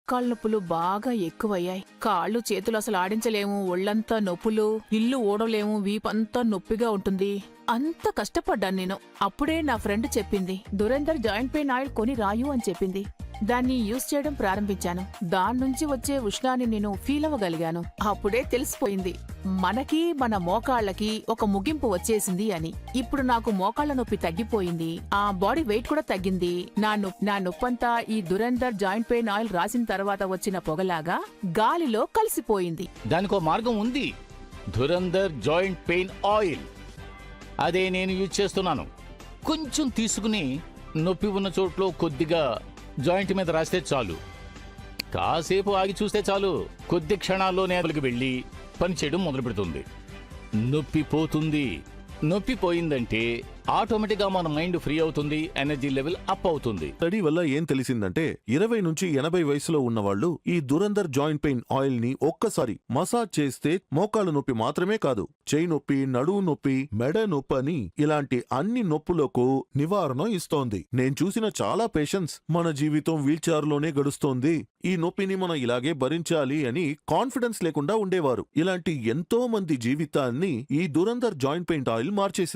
మోకాళ్ళ నొప్పులు బాగా ఎక్కువయ్యాయి. కాళ్ళు చేతులు అసలు ఆడించలేము, ఒళ్ళంతా నొప్పులు, ఇల్లు ఓడలేము, వీపంతా నొప్పిగా ఉంటుంది. అంత కష్టపడ్డాను నేను. అప్పుడే నా ఫ్రెండ్ చెప్పింది, దురేందర్ జాయింట్ పెయిన్ ఆయిల్ కొని రాయు అని చెప్పింది. దాన్ని యూజ్ చేయడం ప్రారంభించాను. దాన్నుంచి వచ్చే ఉష్ణాన్ని నేను ఫీల్ అవ్వగలిగాను. అప్పుడే తెలిసిపోయింది, మనకి మన మోకాళ్ళకి ఒక ముగింపు వచ్చేసింది అని. ఇప్పుడు నాకు మోకాళ్ళ నొప్పి తగ్గిపోయింది, ఆ బాడీ వెయిట్ కూడా తగ్గింది. నా నొప్పంతా ఈ దురేందర్ జాయింట్ పెయిన్ ఆయిల్ రాసిన తర్వాత వచ్చిన పొగలాగా గాలిలో కలిసిపోయింది. దానికో మార్గం ఉంది, దురేందర్ జాయింట్ పెయిన్ ఆయిల్. అదే నేను యూజ్ చేస్తున్నాను. కొంచెం తీసుకుని నొప్పి ఉన్న చోట్లో కొద్దిగా జాయింట్ మీద రాస్తే చాలు. కాసేపు ఆగి చూస్తే చాలు, కొద్ది క్షణాల్లోనే అక్కడికి వెళ్ళి పనిచేయడం మొదలు పెడుతుంది. నొప్పి పోతుంది. నొప్పి పోయిందంటే ఆటోమేటిక్ గా మన మైండ్ ఫ్రీ అవుతుంది, ఎనర్జీ లెవెల్ అప్ అవుతుంది. స్టడీ వల్ల ఏం తెలిసిందంటే 20 నుంచి 80 వయసులో ఉన్నవాళ్లు ఈ దురేందర్ జాయింట్ పెయిన్ ఆయిల్ ని ఒక్కసారి మసాజ్ చేస్తే మోకాలు నొప్పి మాత్రమే కాదు, చేయి నొప్పి, నడువు నొప్పి, మెడ నొప్పి అని ఇలాంటి అన్ని నొప్పులకు నివారణ ఇస్తోంది. నేను చూసిన చాలా పేషెంట్స్ మన జీవితం వీల్చైర్ లోనే గడుస్తోంది, ఈ నొప్పిని మనం ఇలాగే భరించాలి అని కాన్ఫిడెన్స్ లేకుండా ఉండేవారు. ఇలాంటి ఎంతో మంది జీవితాన్ని ఈ దురేందర్ జాయింట్ పెయిన్ ఆయిల్ మార్చేసింది.